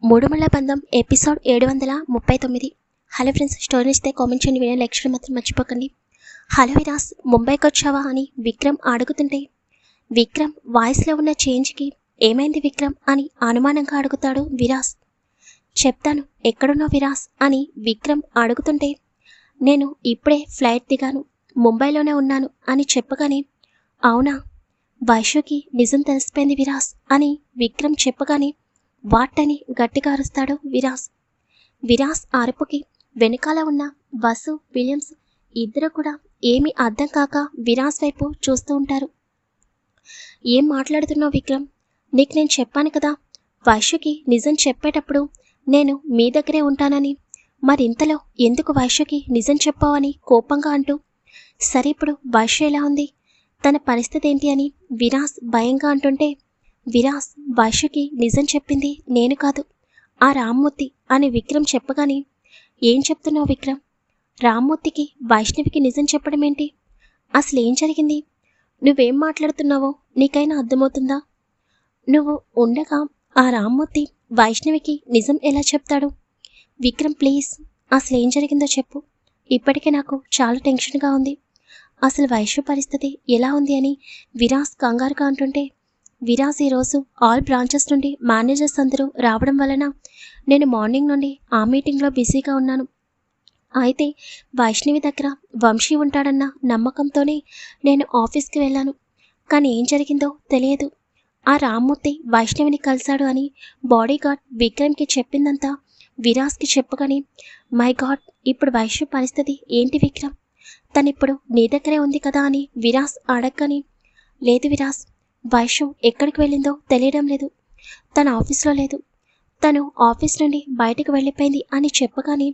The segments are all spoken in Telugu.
మూడుముళ్ళ బంధం ఎపిసోడ్ 739. హలో ఫ్రెండ్స్, స్టోరీ ఇస్తే కామెంట్ చేయండి, వీడియో లైక్ చేయడం మాత్రం మర్చిపోకండి. హలో విరాస్, ముంబైకి వచ్చావా అని విక్రమ్ అడుగుతుంటే విక్రమ్ వాయిస్లో ఉన్న చేంజ్కి ఏమైంది విక్రమ్ అని అనుమానంగా అడుగుతాడు విరాస్. చెప్తాను, ఎక్కడున్నావు విరాస్ అని విక్రమ్ అడుగుతుంటే నేను ఇప్పుడే ఫ్లైట్ దిగాను, ముంబైలోనే ఉన్నాను అని చెప్పగానే అవునా, వైశ్యుకి నిజం తెలిసిపోయింది విరాస్ అని విక్రమ్ చెప్పగానే వాటని గట్టిగా అరుస్తాడు విరాస్. విరాస్ అరుపుకి వెనకాల ఉన్న వసు, విలియమ్స్ ఇద్దరు కూడా ఏమీ అర్థం కాక విరాస్ వైపు చూస్తూ ఉంటారు. ఏం మాట్లాడుతున్నావు విక్రమ్? నీకు నేను చెప్పాను కదా, వైశ్యుకి నిజం చెప్పేటప్పుడు నేను మీ దగ్గరే ఉంటానని. మరింతలో ఎందుకు వైశ్యుకి నిజం చెప్పావని కోపంగా అంటూ సరే ఇప్పుడు వైశ్య ఎలా ఉంది, తన పరిస్థితి ఏంటి అని విరాస్ భయంగా అంటుంటే విరాస్ వైశ్యుకి నిజం చెప్పింది నేను కాదు, ఆ రామ్మూర్తి అని విక్రమ్ చెప్పగానే ఏం చెప్తున్నావు విక్రమ్? రామ్మూర్తికి వైష్ణవికి నిజం చెప్పడం ఏంటి? అసలు ఏం జరిగింది? నువ్వేం మాట్లాడుతున్నావో నీకైనా అర్థమవుతుందా? నువ్వు ఉండగా ఆ రామ్మూర్తి వైష్ణవికి నిజం ఎలా చెప్తాడు? విక్రమ్ ప్లీజ్, అసలు ఏం జరిగిందో చెప్పు. ఇప్పటికే నాకు చాలా టెన్షన్గా ఉంది. అసలు వైశ్య పరిస్థితి ఎలా ఉంది అని విరాస్ కంగారుగా అంటుంటే విరాస్ ఈరోజు ఆల్ బ్రాంచెస్ నుండి మేనేజర్స్ అందరూ రావడం వలన నేను మార్నింగ్ నుండి ఆ మీటింగ్లో బిజీగా ఉన్నాను. అయితే వైష్ణవి దగ్గర వంశీ ఉంటాడన్న నమ్మకంతోనే నేను ఆఫీస్కి వెళ్ళాను. కానీ ఏం జరిగిందో తెలియదు. ఆ రామ్మూర్తి వైష్ణవిని కలిశాడు అని బాడీగార్డ్ విక్రమ్కి చెప్పిందంతా విరాస్కి చెప్పగానే మై గాడ్, ఇప్పుడు వైశ్య పరిస్థితి ఏంటి విక్రమ్? తనిప్పుడు నీ దగ్గరే ఉంది కదా అని విరాస్ అడగగానే లేదు విరాస్, వైశ్య ఎక్కడికి వెళ్ళిందో తెలియడం లేదు, తన ఆఫీస్లో లేదు, తను ఆఫీస్ నుండి బయటకు వెళ్ళిపోయింది అని చెప్పగానే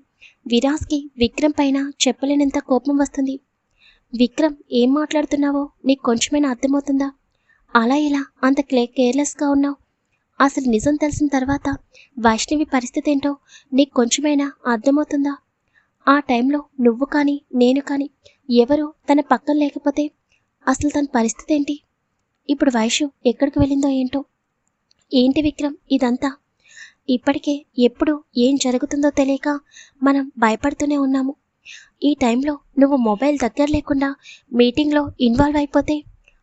విరాస్కి విక్రమ్ పైన చెప్పలేనంత కోపం వస్తుంది. విక్రమ్, ఏం మాట్లాడుతున్నావో నీకు కొంచెమైనా అర్థమవుతుందా? అలా ఇలా అంత కేర్లెస్గా ఉన్నావు. అసలు నిజం తెలిసిన తర్వాత వైష్ణవి పరిస్థితి ఏంటో నీకు కొంచెమైనా అర్థమవుతుందా? ఆ టైంలో నువ్వు కానీ నేను కానీ ఎవరు తన పక్కన లేకపోతే అసలు తన పరిస్థితి ఏంటి? ఇప్పుడు వైశ్య ఎక్కడికి వెళ్ళిందో ఏంటో. ఏంటి విక్రమ్ ఇదంతా? ఇప్పటికే ఎప్పుడు ఏం జరుగుతుందో తెలియక మనం భయపడుతూనే ఉన్నాము. ఈ టైంలో నువ్వు మొబైల్ దగ్గర లేకుండా మీటింగ్లో ఇన్వాల్వ్ అయిపోతే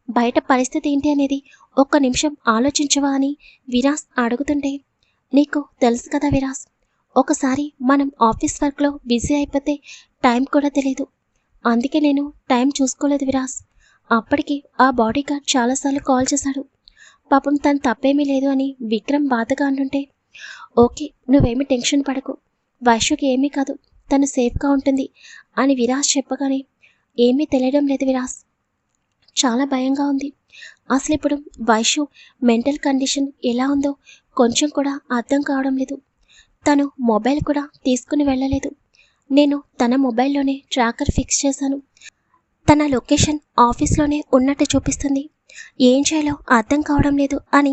బయట పరిస్థితి ఏంటి అనేది ఒక్క నిమిషం ఆలోచించవా అని విరాస్ అడుగుతుంటే నీకు తెలుసు కదా విరాస్, ఒకసారి మనం ఆఫీస్ వర్క్లో బిజీ అయిపోతే టైం కూడా తెలియదు. అందుకే నేను టైం చూసుకోలేదు విరాస్. అప్పటికి ఆ బాడీగార్డ్ చాలాసార్లు కాల్ చేశాడు. పాపం తను తప్పేమీ లేదు అని విక్రమ్ బాధగా అంటుంటే ఓకే, నువ్వేమీ టెన్షన్ పడకు, వైశ్యుకి ఏమీ కాదు, తను సేఫ్గా ఉంటుంది అని విరాస్ చెప్పగానే ఏమీ తెలియడం లేదు విరాస్, చాలా భయంగా ఉంది. అసలు ఇప్పుడు వైశ్యు మెంటల్ కండిషన్ ఎలా ఉందో కొంచెం కూడా అర్థం కావడం లేదు. తను మొబైల్ కూడా తీసుకుని వెళ్ళలేదు. నేను తన మొబైల్లోనే ట్రాకర్ ఫిక్స్ చేశాను. తన లొకేషన్ ఆఫీస్లోనే ఉన్నట్టు చూపిస్తుంది. ఏం చేయాలో అర్థం కావడం లేదు అని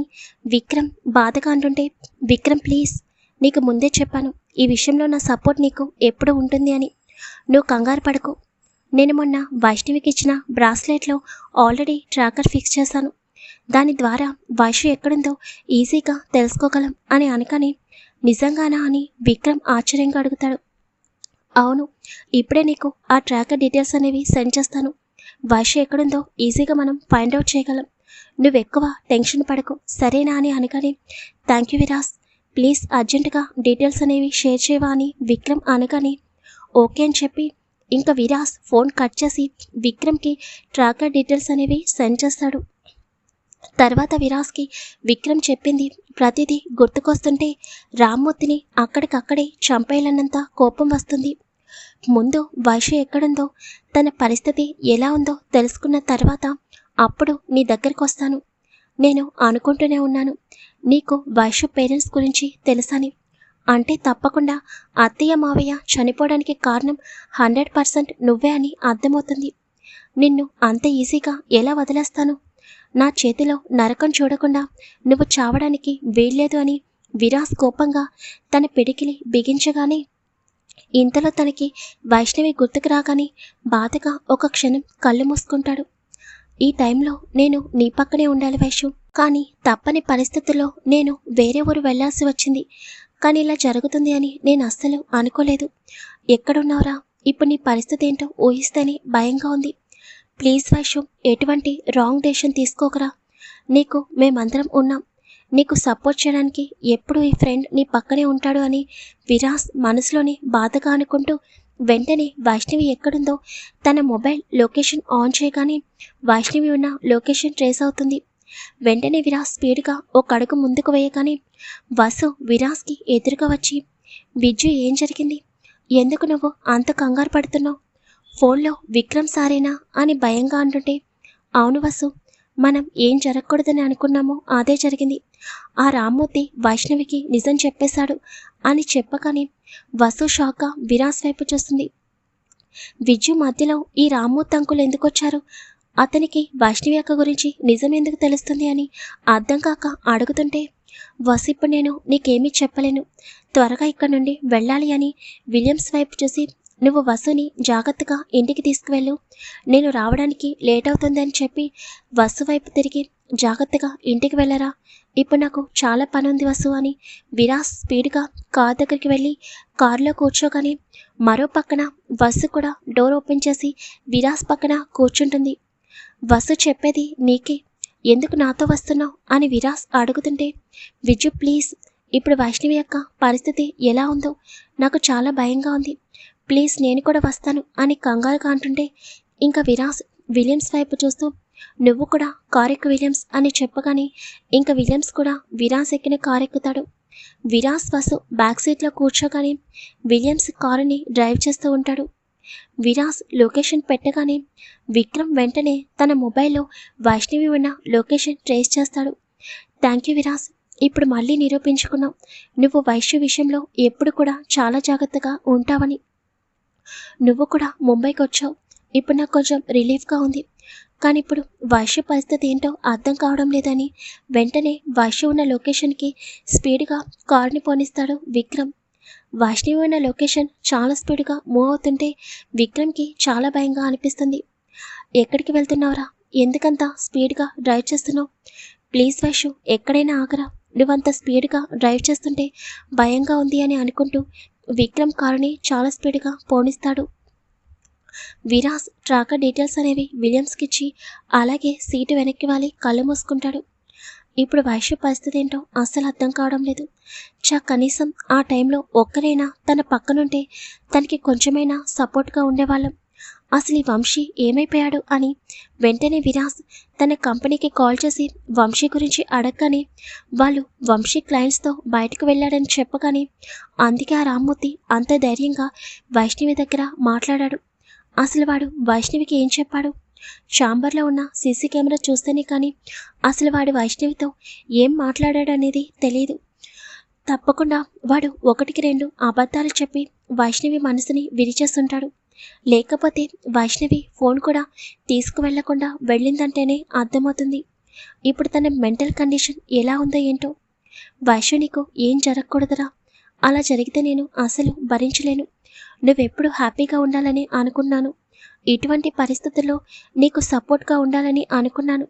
విక్రమ్ బాధగా అంటుంటే విక్రమ్ ప్లీజ్, నీకు ముందే చెప్పాను ఈ విషయంలో నా సపోర్ట్ నీకు ఎప్పుడు ఉంటుంది అని. నువ్వు కంగారు పడకు. నేను మొన్న వైష్ణవికి ఇచ్చిన బ్రాస్లెట్లో ఆల్రెడీ ట్రాకర్ ఫిక్స్ చేశాను. దాని ద్వారా వైష్ణవి ఎక్కడుందో ఈజీగా తెలుసుకోగలం అని అనగానే నిజంగానా అని విక్రమ్ ఆశ్చర్యంగా అడుగుతాడు. అవును, ఇప్పుడే నీకు ఆ ట్రాకర్ డీటెయిల్స్ అనేవి సెండ్ చేస్తాను. వైశ్య ఎక్కడుందో ఈజీగా మనం ఫైండ్ అవుట్ చేయగలం. నువ్వు ఎక్కువ టెన్షన్ పడకు, సరేనా అని అనగానే థ్యాంక్ యూ విరాస్, ప్లీజ్ అర్జెంటుగా డీటెయిల్స్ అనేవి షేర్ చేయవా అని విక్రమ్ అనగానే ఓకే అని చెప్పి ఇంకా విరాస్ ఫోన్ కట్ చేసి విక్రమ్కి ట్రాకర్ డీటెయిల్స్ అనేవి సెండ్ చేస్తాడు. తర్వాత విరాస్కి విక్రమ్ చెప్పింది ప్రతిదీ గుర్తుకొస్తుంటే రామ్మూర్తిని అక్కడికక్కడే చంపేయాలన్నంత కోపం వస్తుంది. ముందు వైశ్య ఎక్కడుందో, తన పరిస్థితి ఎలా ఉందో తెలుసుకున్న తర్వాత అప్పుడు నీ దగ్గరికి వస్తాను. నేను అనుకుంటూనే ఉన్నాను నీకు వైశ్య పేరెంట్స్ గురించి తెలుసని. అంటే తప్పకుండా అత్తయ్య మావయ్య చనిపోవడానికి కారణం 100% నువ్వే అని అర్థమవుతుంది. నిన్ను అంత ఈజీగా ఎలా వదిలేస్తాను? నా చేతిలో నరకం చూడకుండా నువ్వు చావడానికి వీల్లేదు అని విరాస్ కోపంగా తన పిడికిలి బిగించగానే ఇంతలో తనకి వైష్ణవి గుర్తుకు రాగానే బాధగా ఒక క్షణం కళ్ళు మూసుకుంటాడు. ఈ టైంలో నేను నీ పక్కనే ఉండాలి వైశ్యు, కానీ తప్పని పరిస్థితుల్లో నేను వేరే ఊరు వెళ్లాల్సి వచ్చింది. కానీ ఇలా జరుగుతుంది అని నేను అస్సలు అనుకోలేదు. ఎక్కడున్నావురా? ఇప్పుడు నీ పరిస్థితి ఏంటో ఊహిస్తేనే భయంగా ఉంది. ప్లీజ్ వైషు, ఎటువంటి రాంగ్ డెసిషన్ తీసుకోకరా. నీకు మేమందరం ఉన్నాం. నీకు సపోర్ట్ చేయడానికి ఎప్పుడు ఈ ఫ్రెండ్ నీ పక్కనే ఉంటాడు అని విరాస్ మనసులోని బాధగా అనుకుంటూ వెంటనే వైష్ణవి ఎక్కడుందో తన మొబైల్ లొకేషన్ ఆన్ చేయగానే వైష్ణవి ఉన్న లొకేషన్ ట్రేస్ అవుతుంది. వెంటనే విరాస్ స్పీడ్గా ఒక అడుగు ముందుకు వేయగానే వసు విరాస్కి ఎదురుగా వచ్చి, విజ్జు ఏం జరిగింది? ఎందుకు నువ్వు అంత కంగారు పడుతున్నావు? ఫోన్లో విక్రమ్ సారేనా అని భయంగా అంటుంటే, అవును వసు, మనం ఏం జరగకూడదని అనుకున్నామో అదే జరిగింది. ఆ రామ్మూర్తి వైష్ణవికి నిజం చెప్పేశాడు అని చెప్పగానే వసు షాక్గా విరాస్ వైపు చూస్తుంది. విజ్జు మధ్యలో ఈ రామ్మూర్తి అంకుల్ ఎందుకు వచ్చారు? అతనికి వైష్ణవి అక్క గురించి నిజం ఎందుకు తెలుస్తుంది అని అర్థం కాక అడుగుతుంటే, వసు ఇప్పుడు నేను నీకేమీ చెప్పలేను, త్వరగా ఇక్కడ నుండి వెళ్ళాలి అని విలియమ్స్ వైపు చూసి, నువ్వు వసుని జాగ్రత్తగా ఇంటికి తీసుకువెళ్ళు, నేను రావడానికి లేట్ అవుతుంది అని చెప్పి వసు వైపు తిరిగి, జాగ్రత్తగా ఇంటికి వెళ్ళరా, ఇప్పుడు నాకు చాలా పని ఉంది వసు అని విరాస్ స్పీడ్గా కార్ దగ్గరికి వెళ్ళి కారులో కూర్చోగానే మరో పక్కన వసు కూడా డోర్ ఓపెన్ చేసి విరాస్ పక్కన కూర్చుంటుంది. వసు చెప్పేది నీకే, ఎందుకు నాతో వస్తున్నావు అని విరాస్ అడుగుతుంటే, విజ్జు ప్లీజ్, ఇప్పుడు వైష్ణవి యొక్క పరిస్థితి ఎలా ఉందో నాకు చాలా భయంగా ఉంది, ప్లీజ్ నేను కూడా వస్తాను అని కంగారుగా అంటుంటే, ఇంకా విరాస్ విలియమ్స్ వైపు చూస్తూ, నువ్వు కూడా కార్ ఎక్కు విలియమ్స్ అని చెప్పగానే ఇంకా విలియమ్స్ కూడా విరాస్ ఎక్కిన కార్ ఎక్కుతాడు. విరాస్ వసు బ్యాక్ సీట్లో కూర్చోగానే విలియమ్స్ కారుని డ్రైవ్ చేస్తూ ఉంటాడు. విరాస్ లొకేషన్ పెట్టగానే విక్రమ్ వెంటనే తన మొబైల్లో వైష్ణవి ఉన్న లొకేషన్ ట్రేస్ చేస్తాడు. థ్యాంక్ యూ విరాస్, ఇప్పుడు మళ్ళీ నిరూపించుకున్నావు నువ్వు వైష్ణవి విషయంలో ఎప్పుడు కూడా చాలా జాగ్రత్తగా ఉంటావని. నువ్వు కూడా ముంబైకి వచ్చావు, ఇప్పుడు నాకు కొంచెం రిలీఫ్గా ఉంది. కానీ ఇప్పుడు వైష్ణవి పరిస్థితి ఏంటో అర్థం కావడం లేదని వెంటనే వైష్ణవి ఉన్న లొకేషన్కి స్పీడ్గా కారుని పోనిస్తాడు విక్రమ్. వైష్ణవి ఉన్న లొకేషన్ చాలా స్పీడ్గా మూవ్ అవుతుంటే విక్రమ్కి చాలా భయంగా అనిపిస్తుంది. ఎక్కడికి వెళ్తున్నావురా? ఎందుకంత స్పీడ్గా డ్రైవ్ చేస్తున్నావు? ప్లీజ్ వైషు, ఎక్కడైనా ఆగరా, నువ్వంత స్పీడ్గా డ్రైవ్ చేస్తుంటే భయంగా ఉంది అని అనుకుంటూ విక్రమ్ కారుని చాలా స్పీడ్గా పోనిస్తాడు. విరాస్ ట్రాకర్ డీటెయిల్స్ అనేవి విలియమ్స్కి ఇచ్చి అలాగే సీటు వెనక్కి వాలి కళ్ళు మూసుకుంటాడు. ఇప్పుడు వైష్ణవి పరిస్థితి ఏంటో అస్సలు అర్థం కావడం లేదు. కనీసం ఆ టైంలో ఒక్కరైనా తన పక్కనుంటే తనకి కొంచెమైనా సపోర్ట్గా ఉండేవాళ్ళం. అసలు ఈ వంశీ ఏమైపోయాడు అని వెంటనే విరాస్ తన కంపెనీకి కాల్ చేసి వంశీ గురించి అడగగానే వాళ్ళు వంశీ క్లయింట్స్తో బయటకు వెళ్ళాడని చెప్పగానే అందుకే ఆ రామ్మూర్తి అంత ధైర్యంగా వైష్ణవి దగ్గర మాట్లాడాడు. అసలు వాడు వైష్ణవికి ఏం చెప్పాడు? ఛాంబర్లో ఉన్న సీసీ కెమెరా చూస్తేనే కానీ అసలు వాడు వైష్ణవితో ఏం మాట్లాడాడు అనేది తెలియదు. తప్పకుండా వాడు 1-2 అబద్ధాలు చెప్పి వైష్ణవి మనసుని విరిచేస్తుంటాడు. లేకపోతే వైష్ణవి ఫోన్ కూడా తీసుకువెళ్లకుండా వెళ్ళిందంటేనే అర్థమవుతుంది ఇప్పుడు తన మెంటల్ కండిషన్ ఎలా ఉందో ఏంటో. వైష్ణవి నీకు ఏం జరగకూడదురా, అలా జరిగితే నేను అసలు భరించలేను. నువ్వెప్పుడు హ్యాపీగా ఉండాలని అనుకున్నాను, ఇటువంటి పరిస్థితుల్లో నీకు సపోర్ట్గా ఉండాలని అనుకున్నాను,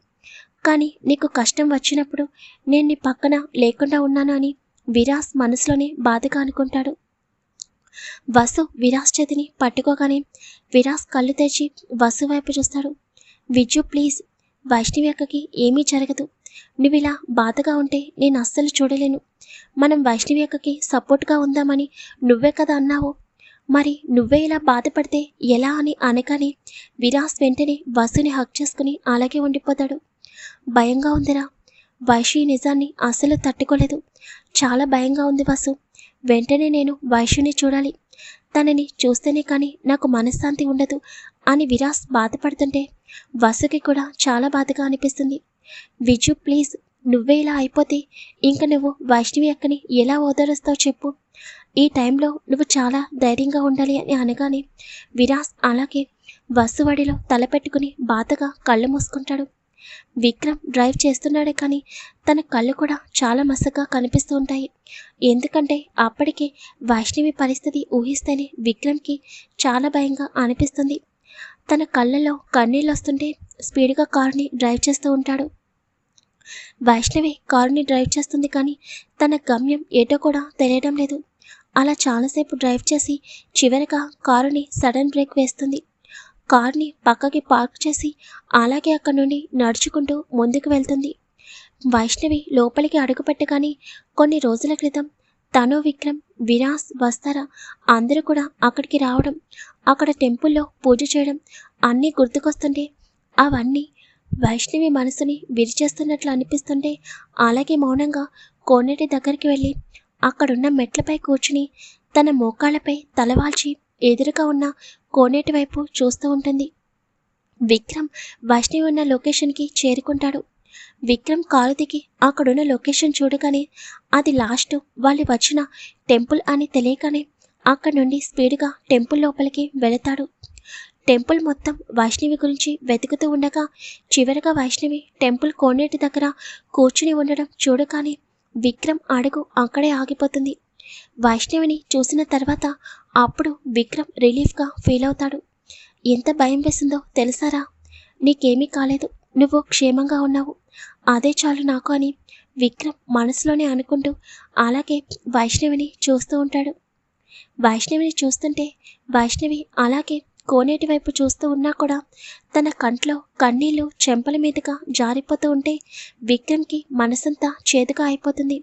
కానీ నీకు కష్టం వచ్చినప్పుడు నేను నీ పక్కన లేకుండా ఉన్నాను అని విరాస్ మనసులోనే బాధగా అనుకుంటాడు. వసు విరాస్ చేతిని పట్టుకోగానే విరాస్ కళ్ళు తెచ్చి వసు వైపు చూస్తాడు. విజ్జు ప్లీజ్, వైష్ణవి అక్కకి ఏమీ జరగదు, నువ్వు ఇలా బాధగా ఉంటే నేను అస్సలు చూడలేను. మనం వైష్ణవి అక్కకి సపోర్ట్గా ఉందామని నువ్వే కదా అన్నావు, మరి నువ్వే ఇలా బాధపడితే ఎలా అని అనగానే విరాస్ వెంటనే వసుని హక్ చేసుకుని అలాగే ఉండిపోతాడు. భయంగా ఉందిరా, వైష్ణవి నిజాన్ని అస్సలు తట్టుకోలేదు, చాలా భయంగా ఉంది వసు, వెంటనే నేను వైష్ణవిని చూడాలి, తనని చూస్తేనే కానీ నాకు మనశ్శాంతి ఉండదు అని విరాస్ బాధపడుతుంటే వసుకి కూడా చాలా బాధగా అనిపిస్తుంది. విజు ప్లీజ్, నువ్వే ఇలా అయిపోతే ఇంక నువ్వు వైష్ణవి అక్కని ఎలా ఓదారుస్తావు చెప్పు, ఈ టైంలో నువ్వు చాలా ధైర్యంగా ఉండాలి అని అనగానే విరాస్ అలాగే వసు వడిలో తలపెట్టుకుని బాధగా కళ్ళు మూసుకుంటాడు. విక్రమ్ డ్రైవ్ చేస్తున్నాడే కానీ తన కళ్ళు కూడా చాలా మసగ్గా కనిపిస్తూ ఉంటాయి. ఎందుకంటే అప్పటికే వైష్ణవి పరిస్థితి ఊహిస్తేనే విక్రమ్కి చాలా భయంగా అనిపిస్తుంది. తన కళ్ళల్లో కన్నీళ్ళు వస్తుంటే స్పీడ్గా కార్ని డ్రైవ్ చేస్తూ ఉంటాడు. వైష్ణవి కారుని డ్రైవ్ చేస్తుంది, కానీ తన గమ్యం ఏటో కూడా తెలియడం లేదు. అలా చాలాసేపు డ్రైవ్ చేసి చివరగా కారుని సడన్ బ్రేక్ వేస్తుంది. కార్ని పక్కకి పార్క్ చేసి అలాగే అక్కడి నుండి నడుచుకుంటూ ముందుకు వెళ్తుంది. వైష్ణవి లోపలికి అడుగుపెట్టగానే కొన్ని రోజుల క్రితం తను, విక్రమ్, విరాస్, వస్తారా అందరూ కూడా అక్కడికి రావడం, అక్కడ టెంపుల్లో పూజ చేయడం అన్నీ గుర్తుకొస్తుంటే అవన్నీ వైష్ణవి మనసుని విరిచేస్తున్నట్లు అనిపిస్తుంటే అలాగే మౌనంగా కోనేటి దగ్గరికి వెళ్ళి అక్కడున్న మెట్లపై కూర్చుని తన మోకాళ్ళపై తలవాల్చి ఎదురుగా ఉన్న కోనేటి వైపు చూస్తూ ఉంటుంది. విక్రమ్ వైష్ణవి ఉన్న లొకేషన్కి చేరుకుంటాడు. విక్రమ్ కారు దిగి అక్కడున్న లొకేషన్ చూడగానే అది లాస్ట్ వాళ్ళు వచ్చిన టెంపుల్ అని తెలియగానే అక్కడి నుండి స్పీడ్గా టెంపుల్ లోపలికి వెళతాడు. టెంపుల్ మొత్తం వైష్ణవి గురించి వెతుకుతూ ఉండగా చివరగా వైష్ణవి టెంపుల్ కోనేటి దగ్గర కూర్చుని ఉండడం చూడగానే విక్రమ్ అడుగు అక్కడే ఆగిపోతుంది. వైష్ణవిని చూసిన తర్వాత అప్పుడు విక్రమ్ రిలీఫ్గా ఫీల్ అవుతాడు. ఎంత భయం వేసిందో తెలుసారా? నీకేమీ కాలేదు, నువ్వు క్షేమంగా ఉన్నావు, అదే చాలు నాకు అని విక్రమ్ మనసులోనే అనుకుంటూ అలాగే వైష్ణవిని చూస్తూ ఉంటాడు. వైష్ణవిని చూస్తుంటే వైష్ణవి అలాగే కోనేటి వైపు చూస్తూ ఉన్నా కూడా తన కంట్లో కన్నీళ్లు చెంపల మీదుగా జారిపోతూ ఉంటే విక్రమ్కి మనసంతా చేదుగా అయిపోతుంది.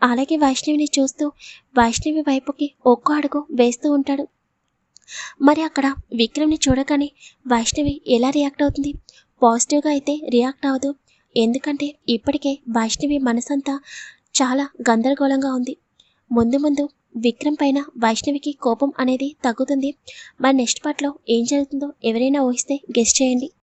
అలాగే వైష్ణవిని చూస్తూ వైష్ణవి వైపుకి ఒక్కో అడుగు వేస్తూ ఉంటాడు. మరి అక్కడ విక్రమ్ని చూడగానే వైష్ణవి ఎలా రియాక్ట్ అవుతుంది? పాజిటివ్గా అయితే రియాక్ట్ అవ్వదు. ఎందుకంటే ఇప్పటికే వైష్ణవి మనసంతా చాలా గందరగోళంగా ఉంది. ముందు ముందు విక్రమ్ పైన వైష్ణవికి కోపం అనేది తగ్గుతుంది. మరి నెక్స్ట్ పార్ట్లో ఏం జరుగుతుందో ఎవరైనా ఊహిస్తే గెస్ చేయండి.